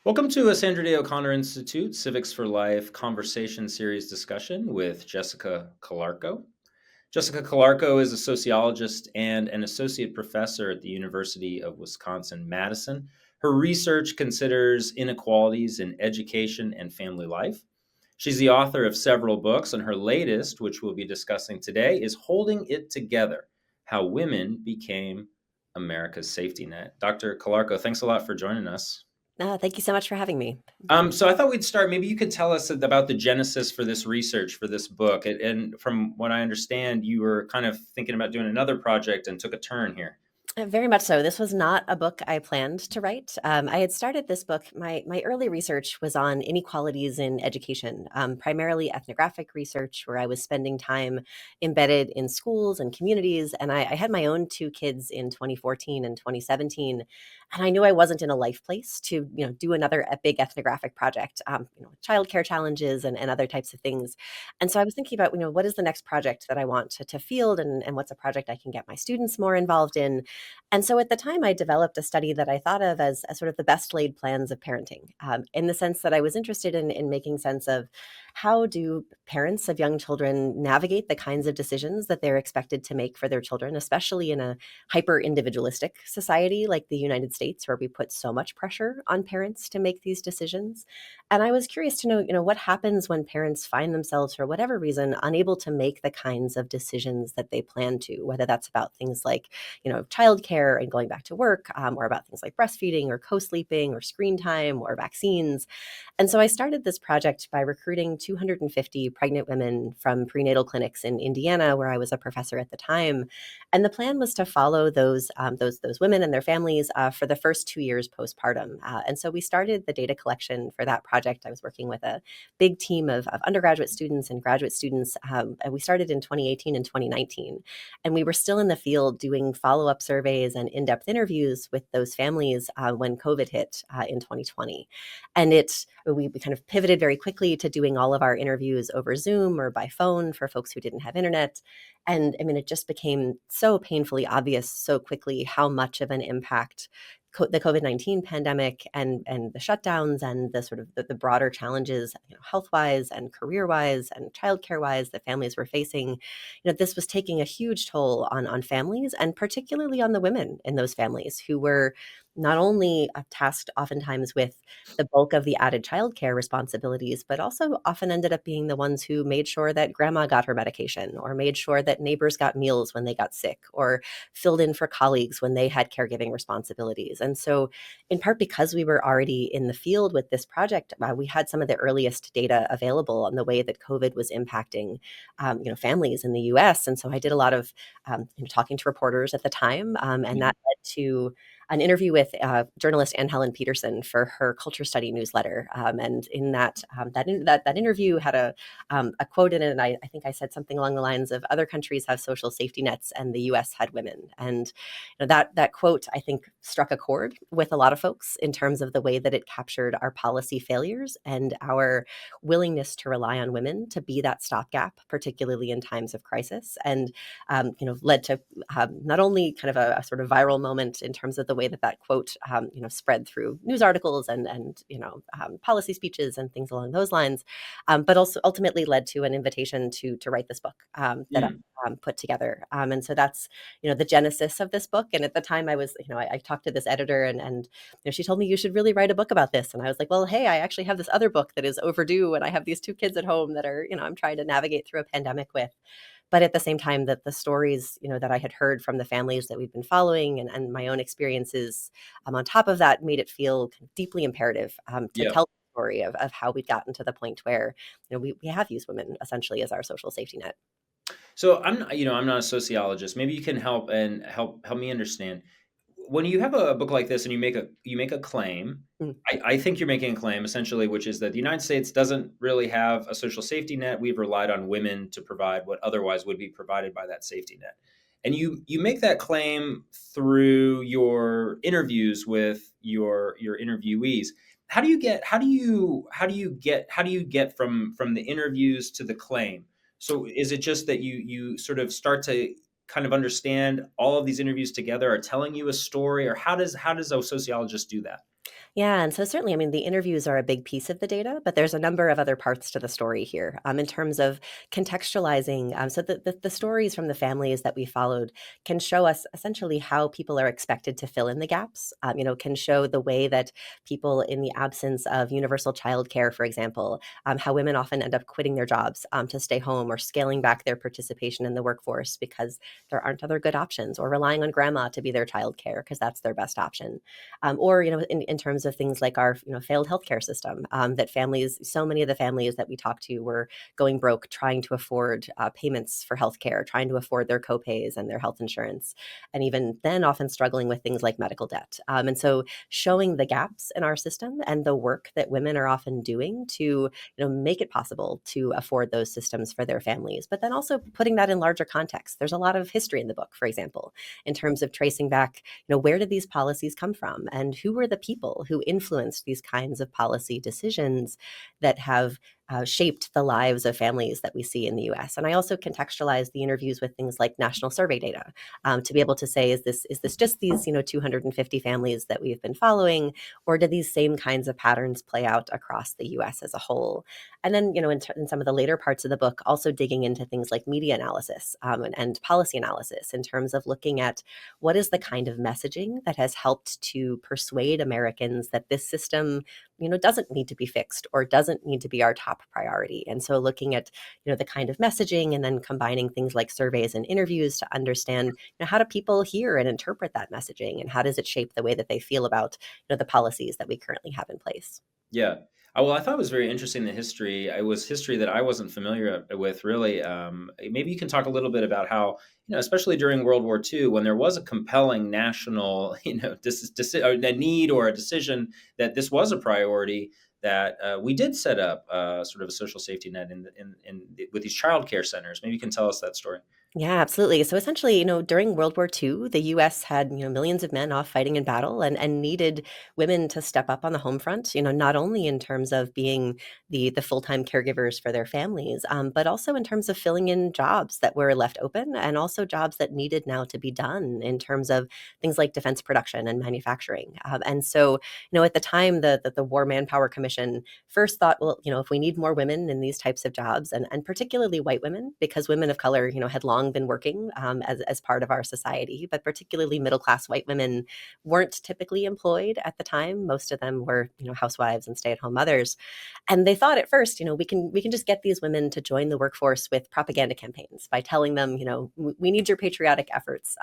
Welcome to a Sandra Day O'Connor Institute Civics for Life conversation series discussion with Jessica Calarco. Jessica Calarco is a sociologist and an associate professor at the University of Wisconsin-Madison. Her research considers inequalities in education and family life. She's the author of several books, and her latest, which we'll be discussing today, is Holding It Together: How Women Became America's Safety Net. Dr. Calarco, thanks a lot for joining us. Thank you so much for having me. So I thought we'd start. Maybe you could tell us about the genesis for this research for this book. And from what I understand, you were kind of thinking about doing another project and took a turn here. Very much so. This was not a book I planned to write. I had started this book. My early research was on inequalities in education, primarily ethnographic research, where I was spending time embedded in schools and communities. And I had my own two kids in 2014 and 2017, and I knew I wasn't in a life place to do another big ethnographic project, childcare challenges and other types of things. And so I was thinking about what is the next project that I want to field, and what's a project I can get my students more involved in. And so at the time, I developed a study that I thought of as sort of the best laid plans of parenting, in the sense that I was interested in making sense of how do parents of young children navigate the kinds of decisions that they're expected to make for their children, especially in a hyper individualistic society like the United States, where we put so much pressure on parents to make these decisions. And I was curious to know, what happens when parents find themselves, for whatever reason, unable to make the kinds of decisions that they plan to, whether that's about things like childcare and going back to work, or about things like breastfeeding or co-sleeping or screen time or vaccines. And so I started this project by recruiting 250 pregnant women from prenatal clinics in Indiana, where I was a professor at the time. And the plan was to follow those women and their families for the first 2 years postpartum. And so we started the data collection for that project. I was working with a big team of undergraduate students and graduate students. And we started in 2018 and 2019. And we were still in the field doing follow-up surveys and in-depth interviews with those families when COVID hit in 2020. And we kind of pivoted very quickly to doing all of our interviews over Zoom or by phone for folks who didn't have internet. And I mean, it just became so painfully obvious so quickly how much of an impact the COVID-19 pandemic and the shutdowns and the sort of the broader challenges, health-wise and career-wise and childcare-wise that families were facing. This was taking a huge toll on families, and particularly on the women in those families who were not only tasked oftentimes with the bulk of the added childcare responsibilities, but also often ended up being the ones who made sure that grandma got her medication, or made sure that neighbors got meals when they got sick, or filled in for colleagues when they had caregiving responsibilities. And so, in part because we were already in the field with this project, we had some of the earliest data available on the way that COVID was impacting, families in the U.S. And so I did a lot of talking to reporters at the time, and that led to an interview with journalist Anne Helen Peterson for her culture study newsletter. And in that interview had a quote in it, and I think I said something along the lines of, "Other countries have social safety nets, and the U.S. had women." And that quote, I think, struck a chord with a lot of folks in terms of the way that it captured our policy failures and our willingness to rely on women to be that stopgap, particularly in times of crisis. And led to not only kind of a sort of viral moment in terms of the way that quote spread through news articles and policy speeches and things along those lines, but also ultimately led to an invitation to write this book that Mm. I put together. And so that's the genesis of this book. And at the time, I was I talked to this editor, and she told me, "You should really write a book about this." And I was like, "Well, hey, I actually have this other book that is overdue, and I have these two kids at home that are I'm trying to navigate through a pandemic with." But at the same time, that the stories that I had heard from the families that we've been following, and my own experiences, on top of that, made it feel deeply imperative to Yeah. tell the story of how we've gotten to the point where we have used women essentially as our social safety net. So I'm not a sociologist. Maybe you can help me understand. When you have a book like this and you make a claim, Mm. I think you're making a claim essentially, which is that the United States doesn't really have a social safety net. We've relied on women to provide what otherwise would be provided by that safety net. And you make that claim through your interviews with your interviewees. How do you get from the interviews to the claim? So is it just that you sort of start to kind of understand all of these interviews together are telling you a story, or how does a sociologist do that? Yeah, and so certainly, I mean, the interviews are a big piece of the data, but there's a number of other parts to the story here in terms of contextualizing. So the stories from the families that we followed can show us essentially how people are expected to fill in the gaps. Can show the way that people, in the absence of universal childcare, for example, how women often end up quitting their jobs to stay home or scaling back their participation in the workforce because there aren't other good options, or relying on grandma to be their childcare because that's their best option. Or in terms of things like our failed healthcare system, that families, so many of the families that we talked to were going broke trying to afford payments for healthcare, trying to afford their copays and their health insurance, and even then often struggling with things like medical debt. And so showing the gaps in our system and the work that women are often doing to make it possible to afford those systems for their families, but then also putting that in larger context. There's a lot of history in the book, for example, in terms of tracing back, where did these policies come from and who were the people who influenced these kinds of policy decisions that have shaped the lives of families that we see in the US. And I also contextualize the interviews with things like national survey data, to be able to say, is this just these 250 families that we've been following, or do these same kinds of patterns play out across the US as a whole? And then, in some of the later parts of the book, also digging into things like media analysis, and policy analysis, in terms of looking at what is the kind of messaging that has helped to persuade Americans that this system, doesn't need to be fixed or doesn't need to be our top priority. And so looking at, the kind of messaging, and then combining things like surveys and interviews to understand, how do people hear and interpret that messaging, and how does it shape the way that they feel about, the policies that we currently have in place. Yeah. Well, I thought it was very interesting the history. It was history that I wasn't familiar with, really. Maybe you can talk a little bit about how, especially during World War II, when there was a compelling national, a need or a decision that this was a priority, that we did set up sort of a social safety net with these childcare centers. Maybe you can tell us that story. Yeah, absolutely. So essentially, during World War II, the US had, millions of men off fighting in battle, and needed women to step up on the home front, not only in terms of being the full-time caregivers for their families, but also in terms of filling in jobs that were left open, and also jobs that needed now to be done in terms of things like defense production and manufacturing. And so, at the time, the War Manpower Commission first thought, well, if we need more women in these types of jobs, and particularly white women, because women of color, had long been working as part of our society, but particularly middle class white women weren't typically employed at the time. Most of them were, housewives and stay at home mothers. And they thought at first, we can just get these women to join the workforce with propaganda campaigns by telling them, we need your patriotic efforts.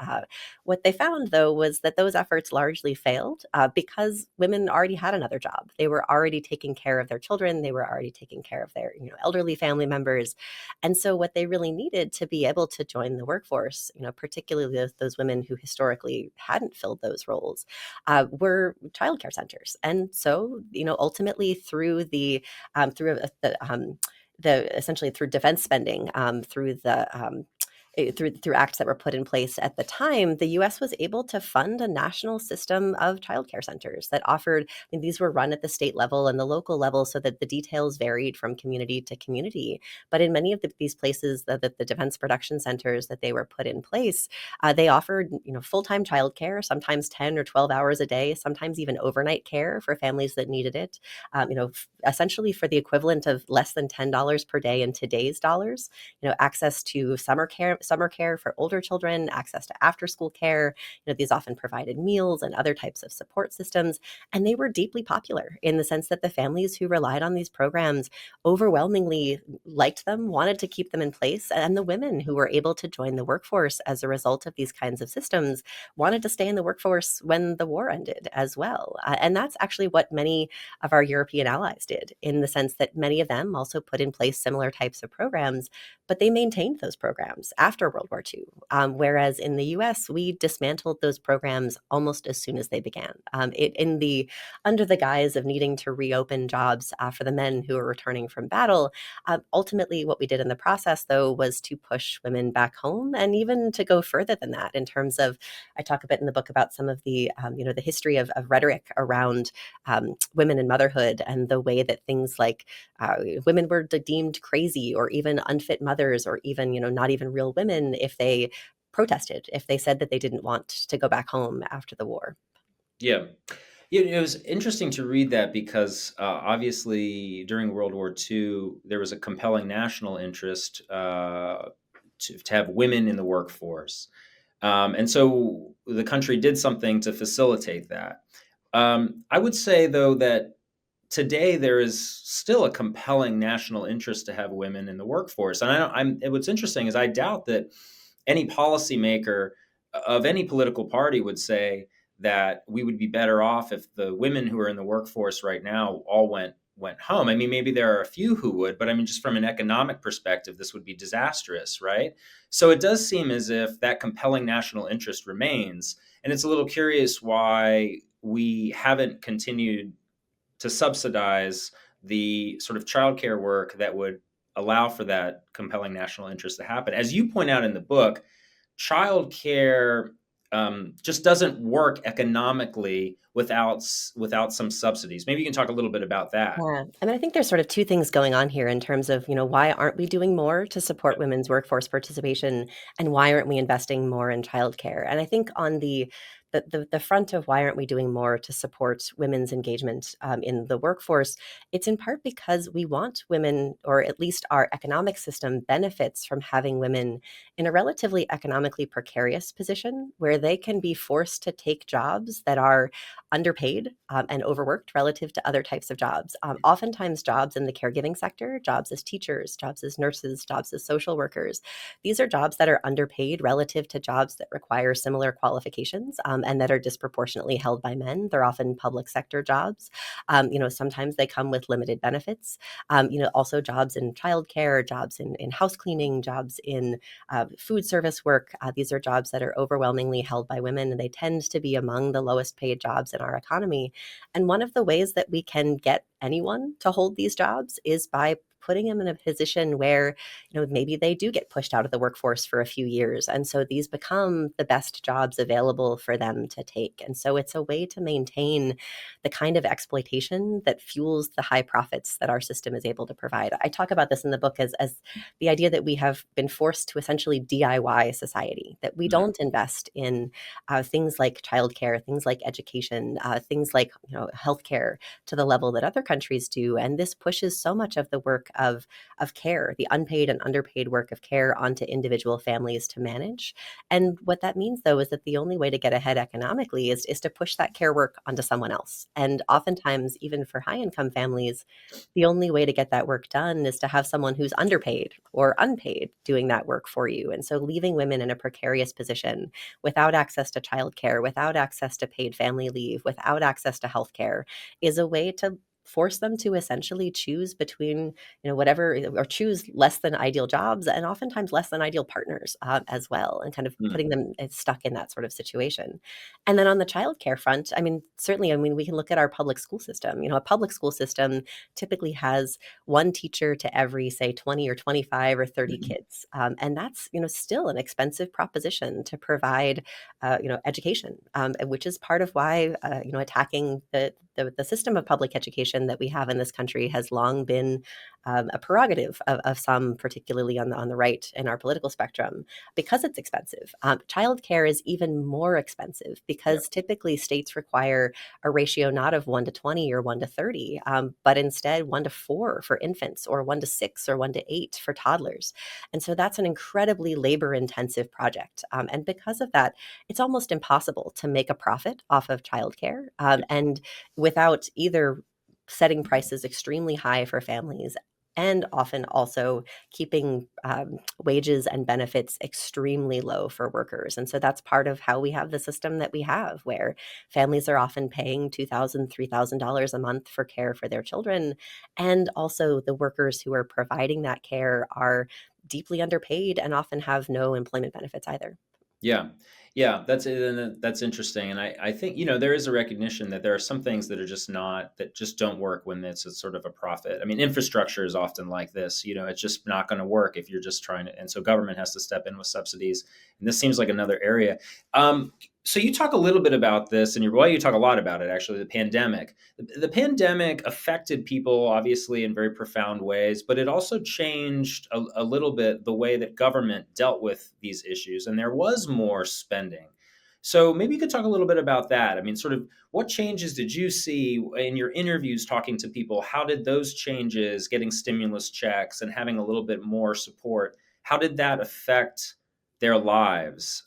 What they found, though, was that those efforts largely failed because women already had another job. They were already taking care of their children. They were already taking care of their, elderly family members. And so what they really needed to be able to join the workforce, particularly those women who historically hadn't filled those roles, were childcare centers. And so, ultimately through essentially through defense spending, through acts that were put in place at the time, the U.S. was able to fund a national system of childcare centers that offered. I mean, these were run at the state level and the local level, so that the details varied from community to community. But in many of these places, the defense production centers that they were put in place, they offered, full-time childcare, sometimes 10 or 12 hours a day, sometimes even overnight care for families that needed it. Essentially for the equivalent of less than $10 per day in today's dollars. Access to summer care for older children, access to after school care. These often provided meals and other types of support systems. And they were deeply popular in the sense that the families who relied on these programs overwhelmingly liked them, wanted to keep them in place. And the women who were able to join the workforce as a result of these kinds of systems wanted to stay in the workforce when the war ended as well. And that's actually what many of our European allies did, in the sense that many of them also put in place similar types of programs, but they maintained those programs after World War II. Whereas in the US, we dismantled those programs almost as soon as they began. Under the guise of needing to reopen jobs for the men who were returning from battle. Ultimately, what we did in the process, though, was to push women back home, and even to go further than that in terms of, I talk a bit in the book about some of the history of rhetoric around women and motherhood, and the way that things like women were deemed crazy or even unfit mothers, or even, not even real women, if they protested, if they said that they didn't want to go back home after the war. Yeah. It was interesting to read that because obviously during World War II, there was a compelling national interest to have women in the workforce. And so the country did something to facilitate that. I would say, though, that today there is still a compelling national interest to have women in the workforce. And what's interesting is I doubt that any policymaker of any political party would say that we would be better off if the women who are in the workforce right now all went home. I mean, maybe there are a few who would, but I mean, just from an economic perspective, this would be disastrous, right? So it does seem as if that compelling national interest remains. And it's a little curious why we haven't continued to subsidize the sort of childcare work that would allow for that compelling national interest to happen. As you point out in the book, childcare just doesn't work economically without some subsidies. Maybe you can talk a little bit about that. Yeah. I mean, I think there's sort of two things going on here in terms of, why aren't we doing more to support women's workforce participation, and why aren't we investing more in childcare? And I think on the front of why aren't we doing more to support women's engagement in the workforce, it's in part because we want women, or at least our economic system benefits from having women in a relatively economically precarious position where they can be forced to take jobs that are underpaid and overworked relative to other types of jobs. Oftentimes, jobs in the caregiving sector, jobs as teachers, jobs as nurses, jobs as social workers, these are jobs that are underpaid relative to jobs that require similar qualifications and that are disproportionately held by men. They're often public sector jobs. Sometimes they come with limited benefits. Also jobs in childcare, jobs in house cleaning, jobs in food service work. These are jobs that are overwhelmingly held by women, and they tend to be among the lowest paid jobs in our economy. And one of the ways that we can get anyone to hold these jobs is by putting them in a position where maybe they do get pushed out of the workforce for a few years, and so these become the best jobs available for them to take. And so it's a way to maintain the kind of exploitation that fuels the high profits that our system is able to provide. I talk about this in the book as the idea that we have been forced to essentially DIY society, that we Mm, don't invest in things like childcare, things like education, things like healthcare to the level that other countries do. And this pushes so much of the work of care, the unpaid and underpaid work of care, onto individual families to manage. And what that means, though, is that the only way to get ahead economically is to push that care work onto someone else. And oftentimes, even for high income families, the only way to get that work done is to have someone who's underpaid or unpaid doing that work for you. And so leaving women in a precarious position without access to childcare, without access to paid family leave, without access to healthcare is a way to force them to essentially choose between whatever, or choose less than ideal jobs, and oftentimes less than ideal partners as well, and kind of mm, putting them stuck in that sort of situation. And then on the childcare front, I mean, certainly, I mean, we can look at our public school system. A public school system typically has one teacher to every, say, 20 or 25 or 30 mhm. kids. And that's, still an expensive proposition to provide, education, which is part of why, attacking the system of public education that we have in this country has long been a prerogative of some, particularly on the right in our political spectrum, because it's expensive. Childcare is even more expensive Yeah. because typically states require a ratio not of 1 to 20 or 1 to 30, but instead 1 to 4 for infants, or 1 to 6, or 1 to 8 for toddlers. And so that's an incredibly labor intensive project. And because of that, it's almost impossible to make a profit off of childcare. And without either setting prices extremely high for families, and often also keeping wages and benefits extremely low for workers. And so that's part of how we have the system that we have, where families are often paying $2,000, $3,000 a month for care for their children. And also, the workers who are providing that care are deeply underpaid and often have no employment benefits either. Yeah. Yeah, that's interesting, and I think there is a recognition that there are some things that are just not that just don't work when it's a sort of a profit. I mean, infrastructure is often like this. It's just not going to work if you're just trying to, and so government has to step in with subsidies. And this seems like another area. So you talk a little bit about this, and you talk a lot about it actually. The pandemic. The pandemic affected people obviously in very profound ways, but it also changed a little bit the way that government dealt with these issues, and there was more spending. So maybe you could talk a little bit about that. I mean, sort of what changes did you see in your interviews talking to people? How did those changes, getting stimulus checks and having a little bit more support, how did that affect their lives?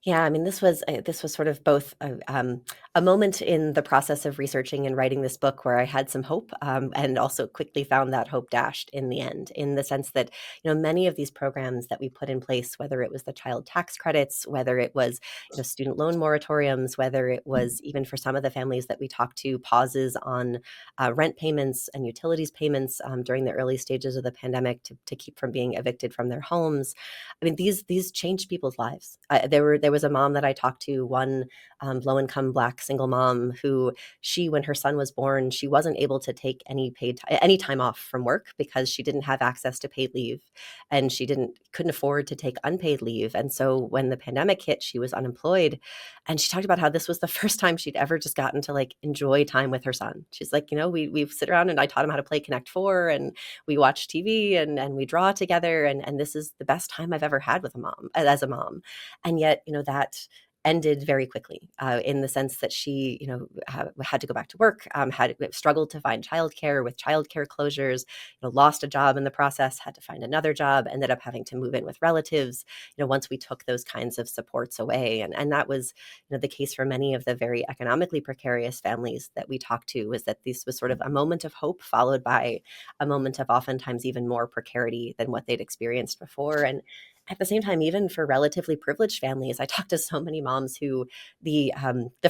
Yeah, I mean, this was sort of both a moment in the process of researching and writing this book where I had some hope, and also quickly found that hope dashed in the end. In the sense that many of these programs that we put in place, whether it was the child tax credits, whether it was student loan moratoriums, whether it was even for some of the families that we talked to, pauses on rent payments and utilities payments during the early stages of the pandemic to keep from being evicted from their homes. I mean, these changed people's lives. There was a mom that I talked to, one low income Black single mom, who when her son was born, she wasn't able to take any time off from work because she didn't have access to paid leave, and she couldn't afford to take unpaid leave. And so when the pandemic hit, she was unemployed, and she talked about how this was the first time she'd ever just gotten to like enjoy time with her son. She's like, we sit around and I taught him how to play Connect Four, and we watch TV, and we draw together, and this is the best time I've ever had with a mom as a mom. And yet, that ended very quickly, in the sense that she, had to go back to work, had struggled to find childcare with childcare closures, lost a job in the process, had to find another job, ended up having to move in with relatives, once we took those kinds of supports away. And that was, the case for many of the very economically precarious families that we talked to, was that this was sort of a moment of hope followed by a moment of oftentimes even more precarity than what they'd experienced before. And at the same time, even for relatively privileged families, I talked to so many moms who the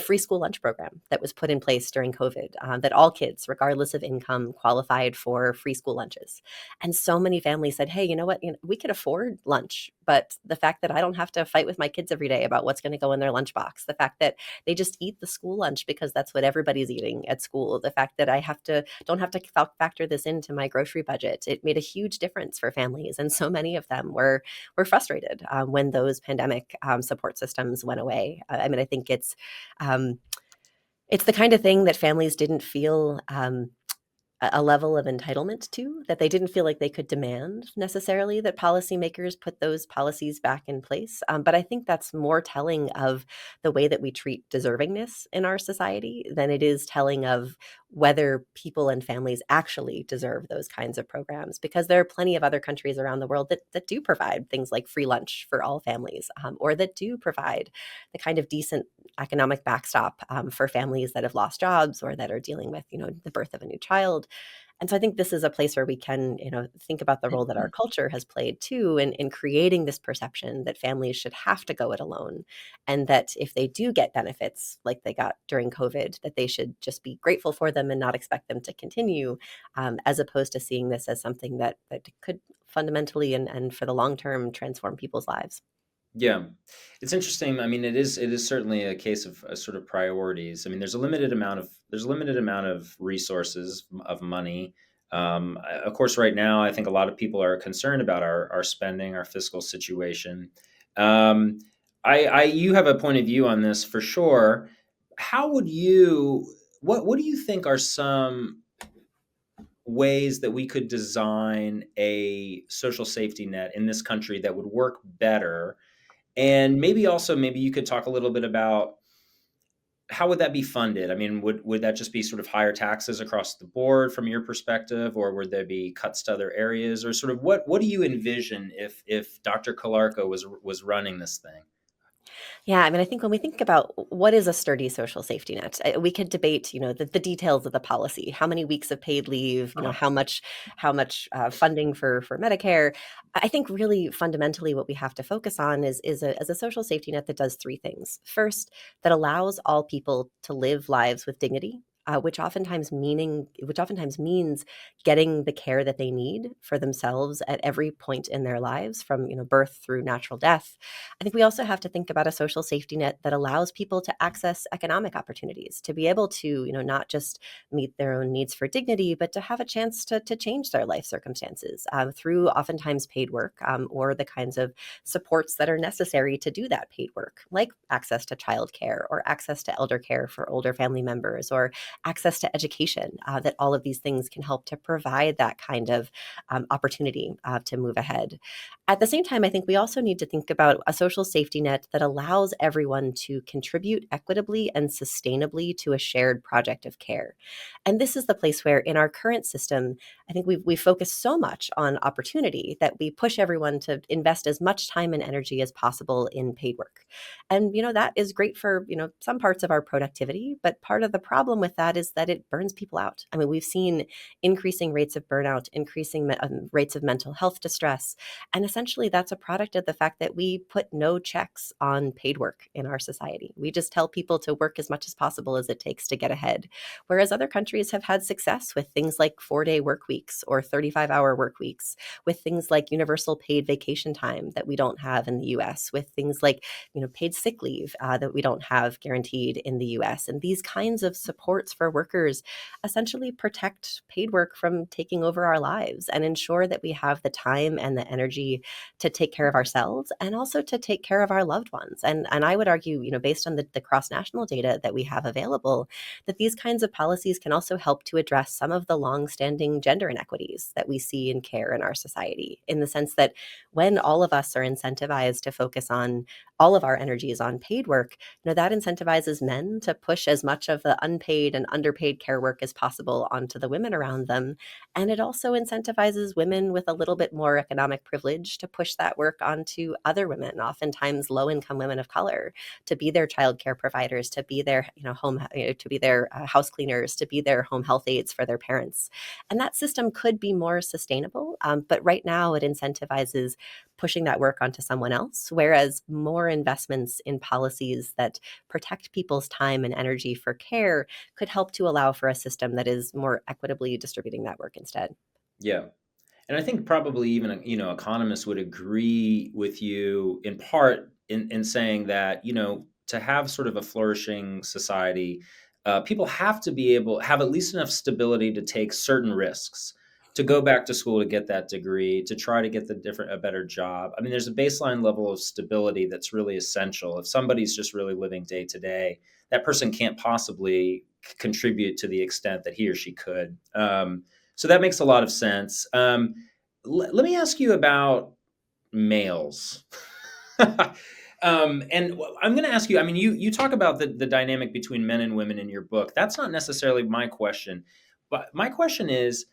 free school lunch program that was put in place during COVID, that all kids, regardless of income, qualified for free school lunches. And so many families said, "Hey, you know what? We could afford lunch, but the fact that I don't have to fight with my kids every day about what's going to go in their lunchbox, the fact that they just eat the school lunch because that's what everybody's eating at school, the fact that I don't have to factor this into my grocery budget, it made a huge difference for families." And so many of them were frustrated when those pandemic support systems went away. I mean, I think it's the kind of thing that families didn't feel a level of entitlement to, that they didn't feel like they could demand necessarily that policymakers put those policies back in place. But I think that's more telling of the way that we treat deservingness in our society than it is telling of whether people and families actually deserve those kinds of programs, because there are plenty of other countries around the world that do provide things like free lunch for all families, or that do provide the kind of decent economic backstop for families that have lost jobs or that are dealing with, the birth of a new child. And so I think this is a place where we can, think about the role that our culture has played too in creating this perception that families should have to go it alone. And that if they do get benefits like they got during COVID, that they should just be grateful for them and not expect them to continue, as opposed to seeing this as something that could fundamentally and for the long term transform people's lives. Yeah, it's interesting. I mean, it is certainly a case of sort of priorities. I mean, there's a limited amount of resources of money. Of course, right now, I think a lot of people are concerned about our spending, our fiscal situation. Um, you have a point of view on this for sure. How would you? What do you think are some ways that we could design a social safety net in this country that would work better? And maybe also, maybe you could talk a little bit about how would that be funded? I mean, would that just be sort of higher taxes across the board from your perspective, or would there be cuts to other areas, or sort of what do you envision if Dr. Calarco was running this thing? Yeah, I mean, I think when we think about what is a sturdy social safety net, we could debate, the details of the policy, how many weeks of paid leave, Uh-huh. how much funding for Medicare. I think really fundamentally what we have to focus on is a social safety net that does three things. First, that allows all people to live lives with dignity. Which oftentimes means getting the care that they need for themselves at every point in their lives, from birth through natural death. I think we also have to think about a social safety net that allows people to access economic opportunities, to be able to, not just meet their own needs for dignity, but to have a chance to change their life circumstances through oftentimes paid work, or the kinds of supports that are necessary to do that paid work, like access to childcare or access to elder care for older family members, or access to education, that all of these things can help to provide that kind of opportunity to move ahead. At the same time, I think we also need to think about a social safety net that allows everyone to contribute equitably and sustainably to a shared project of care. And this is the place where, in our current system, I think we focus so much on opportunity that we push everyone to invest as much time and energy as possible in paid work. And, that is great for, some parts of our productivity. But part of the problem with that is that it burns people out. I mean, we've seen increasing rates of burnout, increasing rates of mental health distress. And essentially, that's a product of the fact that we put no checks on paid work in our society. We just tell people to work as much as possible as it takes to get ahead. Whereas other countries have had success with things like 4-day work weeks or 35-hour work weeks, with things like universal paid vacation time that we don't have in the US, with things like paid sick leave that we don't have guaranteed in the US. And these kinds of supports for workers essentially protect paid work from taking over our lives and ensure that we have the time and the energy to take care of ourselves and also to take care of our loved ones. And I would argue, based on the cross-national data that we have available, that these kinds of policies can also help to address some of the long-standing gender inequities that we see in care in our society, in the sense that when all of us are incentivized to focus on all of our energies on paid work, that incentivizes men to push as much of the unpaid and underpaid care work as possible onto the women around them. And it also incentivizes women with a little bit more economic privilege to push that work onto other women, oftentimes low-income women of color, to be their childcare providers, to be their home, to be their house cleaners, to be their home health aides for their parents. And that system could be more sustainable, but right now it incentivizes pushing that work onto someone else, whereas more investments in policies that protect people's time and energy for care could help to allow for a system that is more equitably distributing that work instead. Yeah. And I think probably even, economists would agree with you in part in saying that, to have sort of a flourishing society, people have to be able have at least enough stability to take certain risks, to go back to school to get that degree, to try to get a better job. I mean, there's a baseline level of stability that's really essential. If somebody's just really living day to day, that person can't possibly contribute to the extent that he or she could. So that makes a lot of sense. Let me ask you about males. And I'm going to ask you. I mean, you talk about the dynamic between men and women in your book. That's not necessarily my question, but my question is,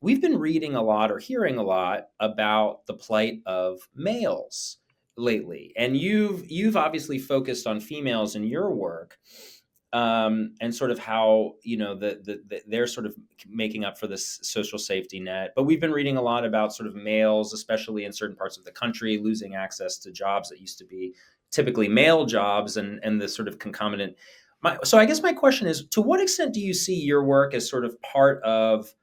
we've been reading a lot or hearing a lot about the plight of males lately, and you've obviously focused on females in your work, and sort of how they're sort of making up for this social safety net. But we've been reading a lot about sort of males, especially in certain parts of the country, losing access to jobs that used to be typically male jobs, and the sort of concomitant. So I guess my question is, to what extent do you see your work as sort of part of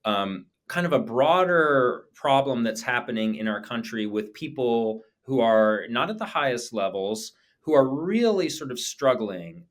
kind of a broader problem that's happening in our country with people who are not at the highest levels, who are really sort of struggling?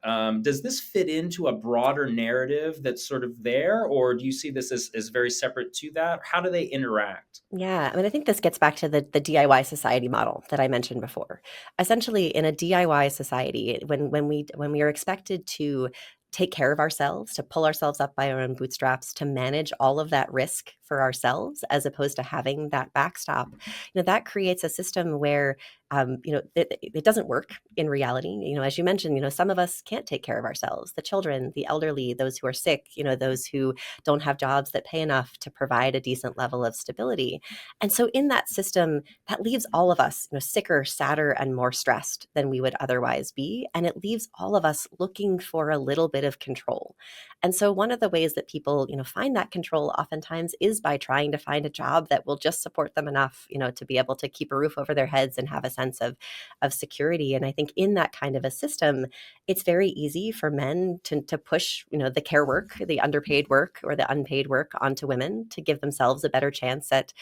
Does this fit into a broader narrative that's sort of there, or do you see this as very separate to that? How do they interact? Yeah, I mean, I think this gets back to the DIY society model that I mentioned before. Essentially, in a DIY society, when we are expected to take care of ourselves, to pull ourselves up by our own bootstraps, to manage all of that risk for ourselves, as opposed to having that backstop, that creates a system where it doesn't work in reality. As you mentioned, some of us can't take care of ourselves: the children, the elderly, those who are sick, those who don't have jobs that pay enough to provide a decent level of stability. And so in that system, that leaves all of us, sicker, sadder, and more stressed than we would otherwise be. And it leaves all of us looking for a little bit of control. And so one of the ways that people, find that control oftentimes is by trying to find a job that will just support them enough, to be able to keep a roof over their heads and have a sense of security. And I think in that kind of a system, it's very easy for men to push, the care work, the underpaid work, or the unpaid work onto women to give themselves a better chance at,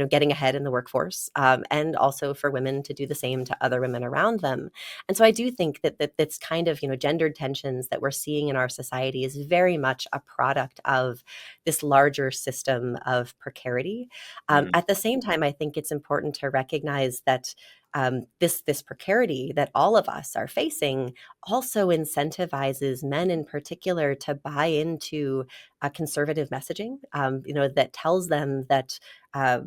getting ahead in the workforce, and also for women to do the same to other women around them. And so I do think that this kind of, gendered tensions that we're seeing in our society is very much a product of this larger system of precarity. Mhm. At the same time, I think it's important to recognize that this precarity that all of us are facing also incentivizes men in particular to buy into conservative messaging, that tells them uh,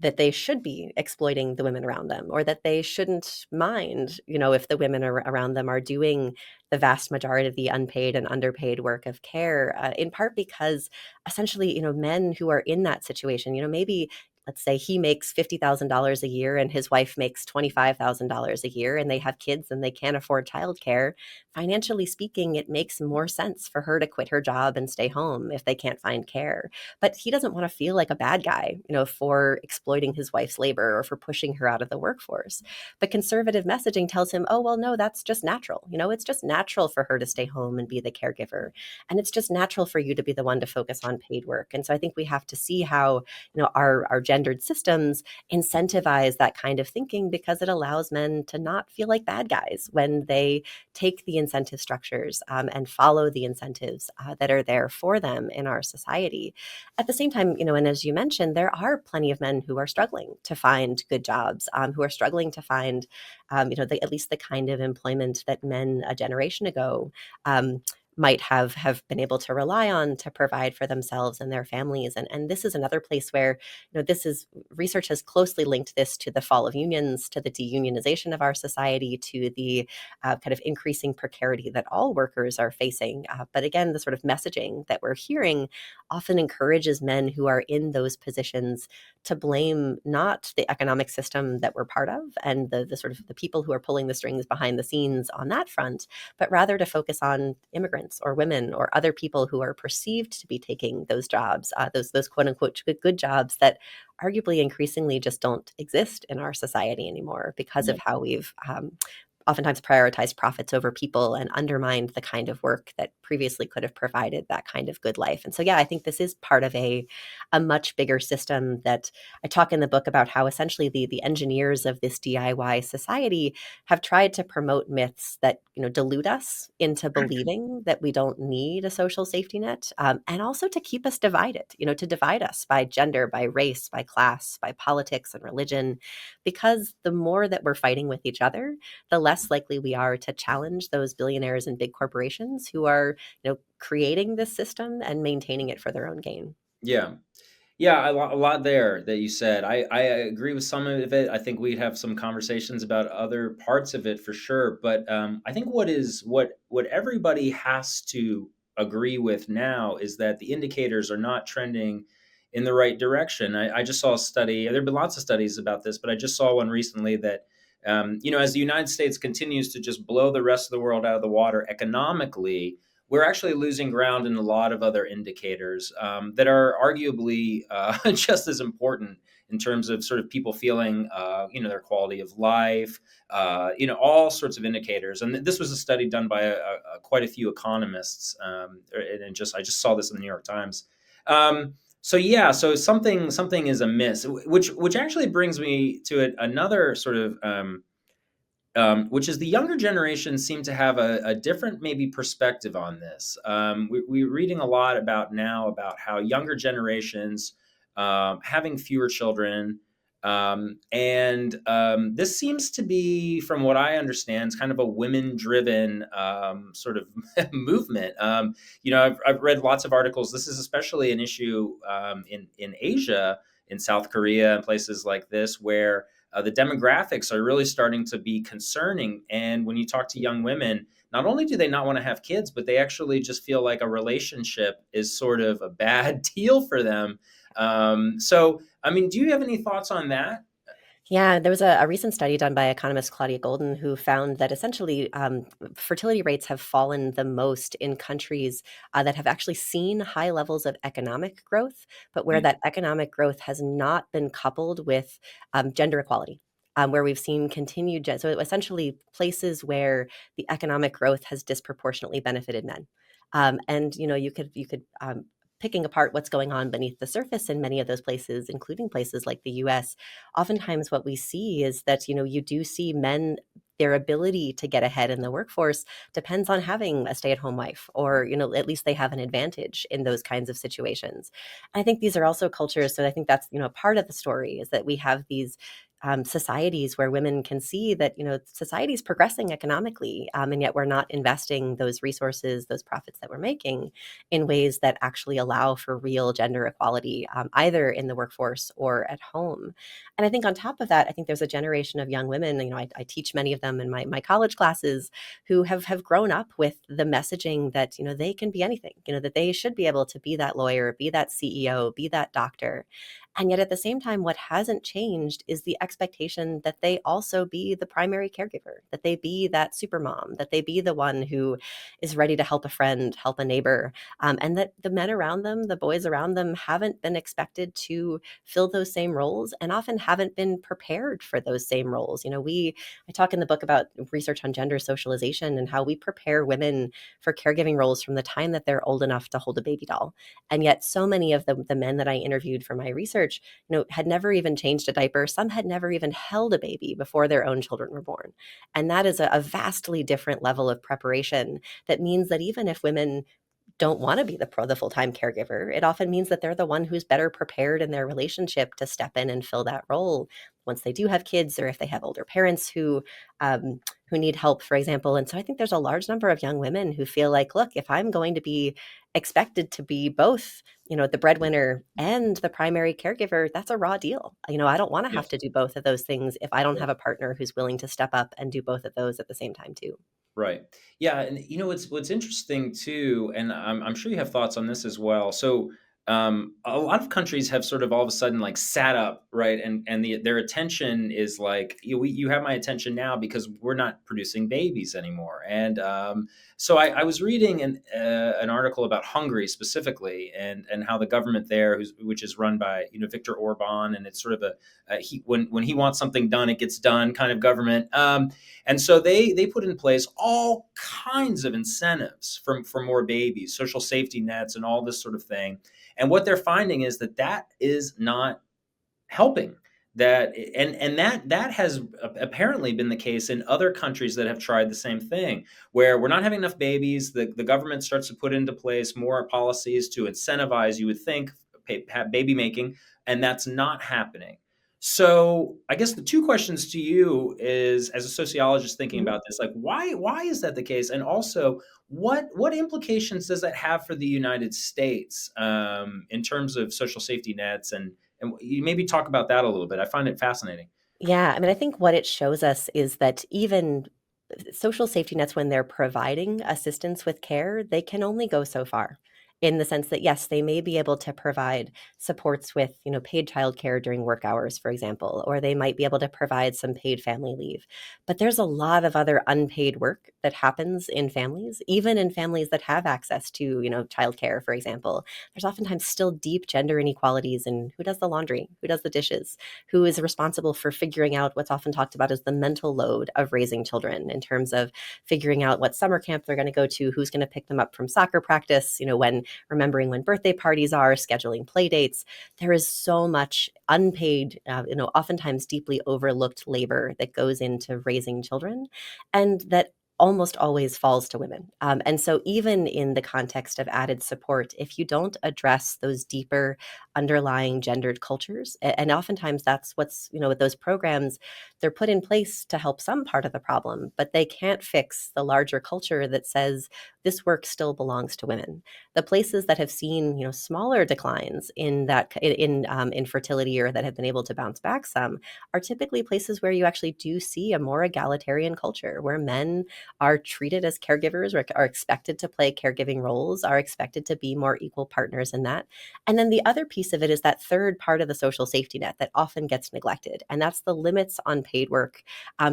that they should be exploiting the women around them, or that they shouldn't mind, if the women around them are doing the vast majority of the unpaid and underpaid work of care, in part because essentially, men who are in that situation, maybe let's say he makes $50,000 a year and his wife makes $25,000 a year and they have kids and they can't afford childcare. Financially speaking, it makes more sense for her to quit her job and stay home if they can't find care. But he doesn't want to feel like a bad guy, for exploiting his wife's labor or for pushing her out of the workforce. But conservative messaging tells him, oh, well, no, that's just natural. It's just natural for her to stay home and be the caregiver. And it's just natural for you to be the one to focus on paid work. And so I think we have to see how, our gendered systems incentivize that kind of thinking, because it allows men to not feel like bad guys when they take the incentive structures and follow the incentives that are there for them in our society. At the same time, and as you mentioned, there are plenty of men who are struggling to find good jobs, who are struggling to find, at least the kind of employment that men a generation ago might have been able to rely on to provide for themselves and their families. And this is another place where, this is research has closely linked this to the fall of unions, to the deunionization of our society, to the kind of increasing precarity that all workers are facing. But again, the sort of messaging that we're hearing often encourages men who are in those positions to blame not the economic system that we're part of and the sort of the people who are pulling the strings behind the scenes on that front, but rather to focus on immigrants or women or other people who are perceived to be taking those jobs, those quote unquote good jobs that arguably increasingly just don't exist in our society anymore because Yeah. of how we've oftentimes prioritized profits over people and undermined the kind of work that previously could have provided that kind of good life. And so, yeah, I think this is part of a much bigger system that I talk in the book about how essentially the engineers of this DIY society have tried to promote myths that, delude us into believing that we don't need a social safety net, and also to keep us divided, to divide us by gender, by race, by class, by politics and religion, because the more that we're fighting with each other, the less likely we are to challenge those billionaires and big corporations who are, creating this system and maintaining it for their own gain. Yeah. Yeah, a lot there that you said. I agree with some of it. I think we'd have some conversations about other parts of it for sure. But I think what everybody has to agree with now is that the indicators are not trending in the right direction. I just saw a study. There have been lots of studies about this, but I just saw one recently that as the United States continues to just blow the rest of the world out of the water economically, we're actually losing ground in a lot of other indicators that are arguably just as important in terms of sort of people feeling, their quality of life, all sorts of indicators. And this was a study done by quite a few economists, and I just saw this in the New York Times. So yeah, so something is amiss, which actually brings me to another sort of which is the younger generation seem to have a different maybe perspective on this. We're reading a lot about now about how younger generations having fewer children, and this seems to be, from what I understand, kind of a women-driven sort of movement. I've read lots of articles. This is especially an issue in Asia, in South Korea, and places like this, where the demographics are really starting to be concerning. And when you talk to young women, not only do they not want to have kids, but they actually just feel like a relationship is sort of a bad deal for them. So, I mean, do you have any thoughts on that? Yeah, there was a recent study done by economist Claudia Golden who found that essentially fertility rates have fallen the most in countries that have actually seen high levels of economic growth, but where Mm. that economic growth has not been coupled with gender equality. Where we've seen continued, so essentially places where the economic growth has disproportionately benefited men. And you could picking apart what's going on beneath the surface in many of those places, including places like the US, oftentimes what we see is that, you do see men, their ability to get ahead in the workforce depends on having a stay-at-home wife, or, at least they have an advantage in those kinds of situations. I think these are also cultures. So I think that's, part of the story is that we have these societies where women can see that, society is progressing economically, and yet we're not investing those resources, those profits that we're making in ways that actually allow for real gender equality, either in the workforce or at home. And I think on top of that, I think there's a generation of young women, I teach many of them in my college classes, who have grown up with the messaging that, they can be anything, that they should be able to be that lawyer, be that CEO, be that doctor. And yet at the same time, what hasn't changed is the expectation that they also be the primary caregiver, that they be that super mom, that they be the one who is ready to help a friend, help a neighbor, and that the men around them, the boys around them, haven't been expected to fill those same roles and often haven't been prepared for those same roles. I talk in the book about research on gender socialization and how we prepare women for caregiving roles from the time that they're old enough to hold a baby doll. And yet so many of the men that I interviewed for my research, had never even changed a diaper. Some had never even held a baby before their own children were born. And that is a vastly different level of preparation that means that even if women don't want to be the full-time caregiver, it often means that they're the one who's better prepared in their relationship to step in and fill that role once they do have kids, or if they have older parents who need help, for example. And so I think there's a large number of young women who feel like, look, if I'm going to be expected to be both, the breadwinner and the primary caregiver, that's a raw deal. I don't want to have Yes. to do both of those things if I don't Right. have a partner who's willing to step up and do both of those at the same time too. Right. Yeah, and what's interesting too, and I'm sure you have thoughts on this as well. So a lot of countries have sort of all of a sudden like sat up, right, and their attention is like you have my attention now because we're not producing babies anymore. And so I was reading an article about Hungary specifically, and how the government there, which is run by Viktor Orban, and it's sort of when he wants something done, it gets done kind of government. And so they put in place all kinds of incentives for more babies, social safety nets, and all this sort of thing. And what they're finding is that is not helping. That has apparently been the case in other countries that have tried the same thing, where we're not having enough babies. The government starts to put into place more policies to incentivize, you would think, baby making, and that's not happening. So I guess the two questions to you is, as a sociologist thinking Mhm. about this, like why is that the case, and also what implications does that have for the United States, in terms of social safety nets, and you maybe talk about that a little bit. I find it fascinating. Yeah, I mean, I think what it shows us is that even social safety nets, when they're providing assistance with care, they can only go so far, in the sense that, yes, they may be able to provide supports with, paid childcare during work hours, for example, or they might be able to provide some paid family leave. But there's a lot of other unpaid work that happens in families, even in families that have access to, childcare, for example. There's oftentimes still deep gender inequalities in who does the laundry, who does the dishes, who is responsible for figuring out what's often talked about as the mental load of raising children, in terms of figuring out what summer camp they're going to go to, who's going to pick them up from soccer practice, when remembering when birthday parties are, scheduling play dates. There is so much unpaid, oftentimes deeply overlooked labor that goes into raising children, and that almost always falls to women. And so even in the context of added support, if you don't address those deeper underlying gendered cultures, and oftentimes that's what's, with those programs, they're put in place to help some part of the problem, but they can't fix the larger culture that says this work still belongs to women. The places that have seen, smaller declines in that in fertility, or that have been able to bounce back some, are typically places where you actually do see a more egalitarian culture, where men are treated as caregivers, or are expected to play caregiving roles, are expected to be more equal partners in that. And then the other piece of it is that third part of the social safety net that often gets neglected, and that's the limits on paid work,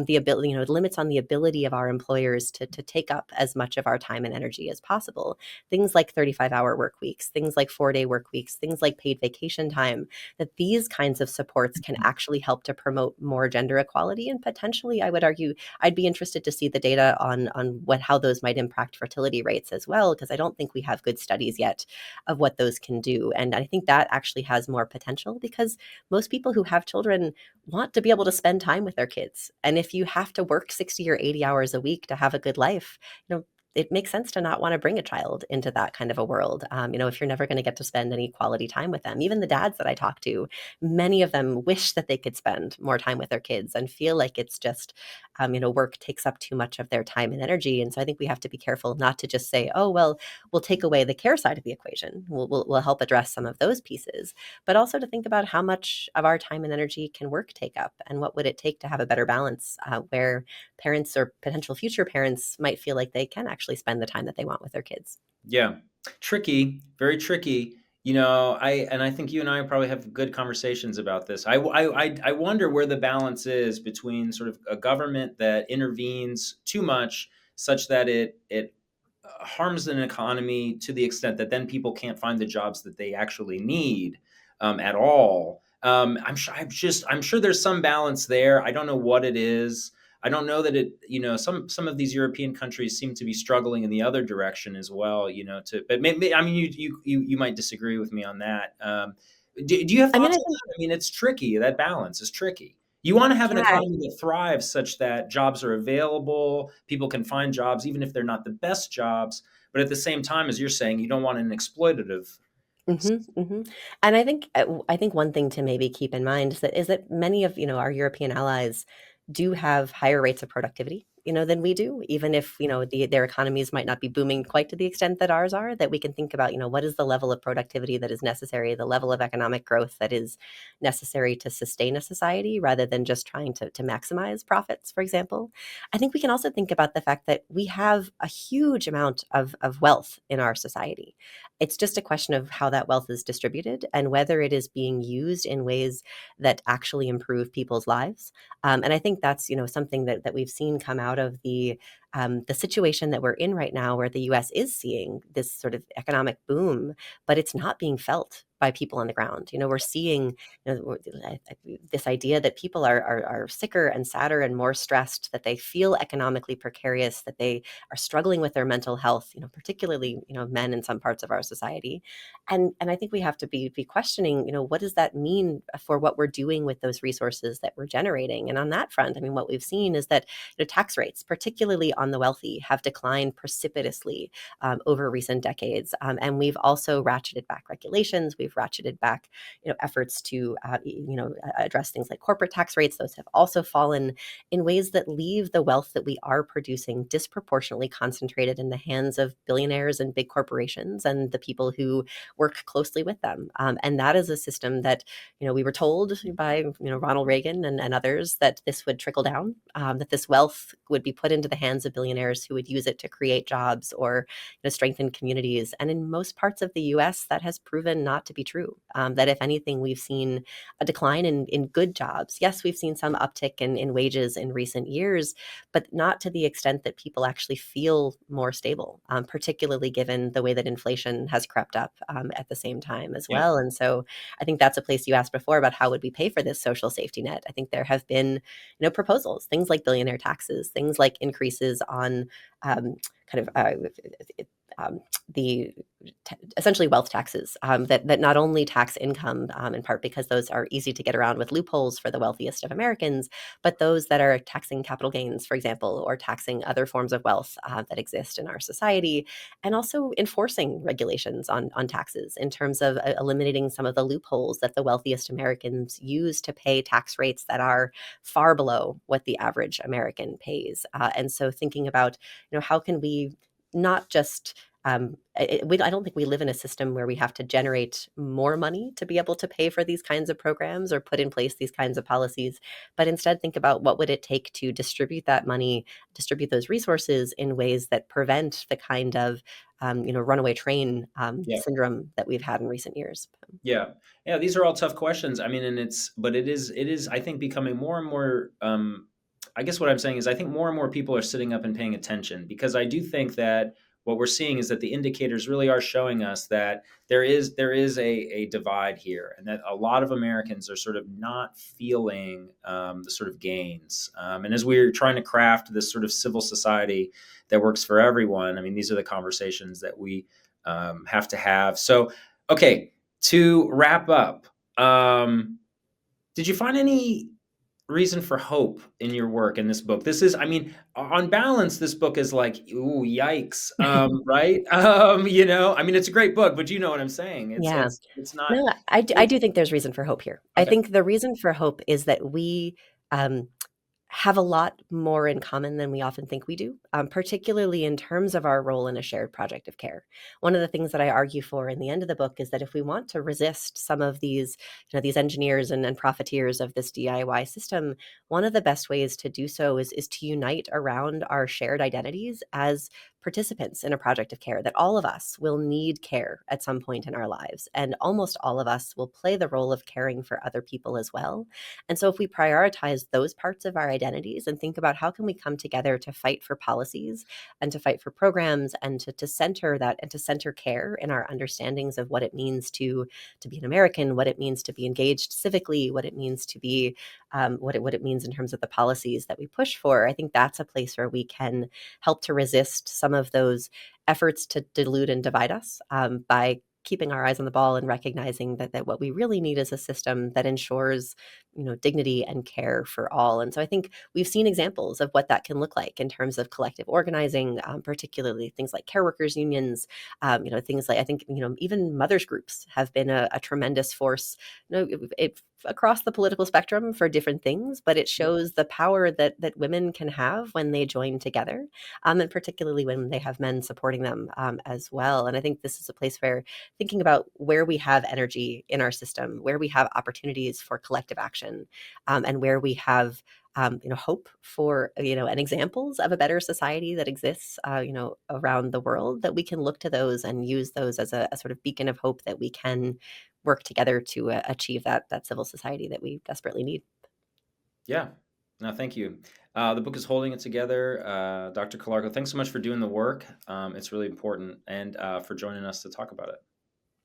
the ability, limits on the ability of our employers to take up as much of our time and energy as possible. Things like 35-hour work weeks, things like 4-day work weeks, things like paid vacation time, that these kinds of supports can actually help to promote more gender equality. And potentially, I would argue, I'd be interested to see the data on how those might impact fertility rates as well, because I don't think we have good studies yet of what those can do. And I think that actually has more potential, because most people who have children want to be able to spend time with their kids. And if you have to work 60 or 80 hours a week to have a good life, it makes sense to not want to bring a child into that kind of a world. If you're never going to get to spend any quality time with them, even the dads that I talk to, many of them wish that they could spend more time with their kids and feel like it's just, work takes up too much of their time and energy. And so I think we have to be careful not to just say, oh, well, we'll take away the care side of the equation. We'll help address some of those pieces, but also to think about how much of our time and energy can work take up, and what would it take to have a better balance where parents or potential future parents might feel like they can actually spend the time that they want with their kids. Yeah. Tricky, very tricky. I think you and I probably have good conversations about this. I wonder where the balance is between sort of a government that intervenes too much, such that it harms an economy to the extent that then people can't find the jobs that they actually need at all. I'm sure there's some balance there. I don't know what it is. I don't know that some of these European countries seem to be struggling in the other direction as well. But maybe, I mean, you might disagree with me on that. Do you have I mean, thoughts I on think, that? I mean, it's tricky. That balance is tricky. You want to have an yeah, economy that thrives such that jobs are available, people can find jobs, even if they're not the best jobs. But at the same time, as you're saying, you don't want an exploitative. mhm, mhm. And I think one thing to maybe keep in mind is that many of, our European allies do have higher rates of productivity, than we do, even if, their economies might not be booming quite to the extent that ours are, that we can think about, what is the level of productivity that is necessary, the level of economic growth that is necessary to sustain a society rather than just trying to maximize profits, for example. I think we can also think about the fact that we have a huge amount of wealth in our society. It's just a question of how that wealth is distributed and whether it is being used in ways that actually improve people's lives. And I think that's something that we've seen come out of the situation that we're in right now, where the U.S. is seeing this sort of economic boom, but it's not being felt by people on the ground. We're seeing this idea that people are sicker and sadder and more stressed, that they feel economically precarious, that they are struggling with their mental health, particularly, men in some parts of our society. And I think we have to be questioning, what does that mean for what we're doing with those resources that we're generating? And on that front, I mean, what we've seen is that, tax rates, particularly on the wealthy, have declined precipitously over recent decades. And we've also ratcheted back regulations. We've ratcheted back, efforts to, address things like corporate tax rates. Those have also fallen in ways that leave the wealth that we are producing disproportionately concentrated in the hands of billionaires and big corporations and the people who work closely with them. And that is a system that, we were told by, Ronald Reagan and others, that this would trickle down, that this wealth would be put into the hands of billionaires who would use it to create jobs or, strengthen communities. And in most parts of the US, that has proven not to be true. That if anything, we've seen a decline in good jobs. Yes, we've seen some uptick in wages in recent years, but not to the extent that people actually feel more stable, particularly given the way that inflation has crept up at the same time as Yeah. well. And so I think that's a place you asked before about how would we pay for this social safety net. I think there have been, proposals, things like billionaire taxes, things like increases on kind of um, the essentially wealth taxes that not only tax income in part because those are easy to get around with loopholes for the wealthiest of Americans, but those that are taxing capital gains, for example, or taxing other forms of wealth that exist in our society, and also enforcing regulations on taxes in terms of eliminating some of the loopholes that the wealthiest Americans use to pay tax rates that are far below what the average American pays. And so thinking about, how can we not just I don't think we live in a system where we have to generate more money to be able to pay for these kinds of programs or put in place these kinds of policies, but instead think about what would it take to distribute that money, distribute those resources in ways that prevent the kind of runaway train Yeah. syndrome that we've had in recent years. Yeah. Yeah, these are all tough questions. I mean, and it is I think becoming more and more I guess what I'm saying is I think more and more people are sitting up and paying attention, because I do think that what we're seeing is that the indicators really are showing us that there is a divide here, and that a lot of Americans are sort of not feeling the sort of gains. And as we're trying to craft this sort of civil society that works for everyone, I mean, these are the conversations that we have to have. So, okay, to wrap up, did you find any? reason for hope in your work in this book? This is, I mean, on balance, this book is like, ooh, yikes, right? I mean, it's a great book, but you know what I'm saying. It's Yeah. it's it's not. No, I It's do think there's reason for hope here. I okay. think the reason for hope is that we, um, have a lot more in common than we often think we do, particularly in terms of our role in a shared project of care. One of the things that I argue for in the end of the book is that if we want to resist some of these, these engineers and profiteers of this DIY system, one of the best ways to do so is to unite around our shared identities as participants in a project of care, that all of us will need care at some point in our lives, and almost all of us will play the role of caring for other people as well. And so if we prioritize those parts of our identities and think about how can we come together to fight for policies and to fight for programs and to center that and to center care in our understandings of what it means to be an American, what it means to be engaged civically, what it means to be what it means in terms of the policies that we push for, I think that's a place where we can help to resist some of those efforts to dilute and divide us, by keeping our eyes on the ball and recognizing that what we really need is a system that ensures dignity and care for all. And so I think we've seen examples of what that can look like in terms of collective organizing, particularly things like care workers unions, things like, I think, even mothers groups have been a tremendous force, across the political spectrum for different things, but it shows the power that women can have when they join together, and particularly when they have men supporting them, as well. And I think this is a place where thinking about where we have energy in our system, where we have opportunities for collective action, and where we have hope for and examples of a better society that exists around the world, that we can look to those and use those as a sort of beacon of hope that we can work together to achieve that civil society that we desperately need. Yeah. No, thank you. The book is holding it together. Dr. Calarco, thanks so much for doing the work. It's really important, and for joining us to talk about it.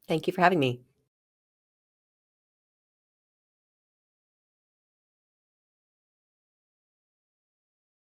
Thank you for having me.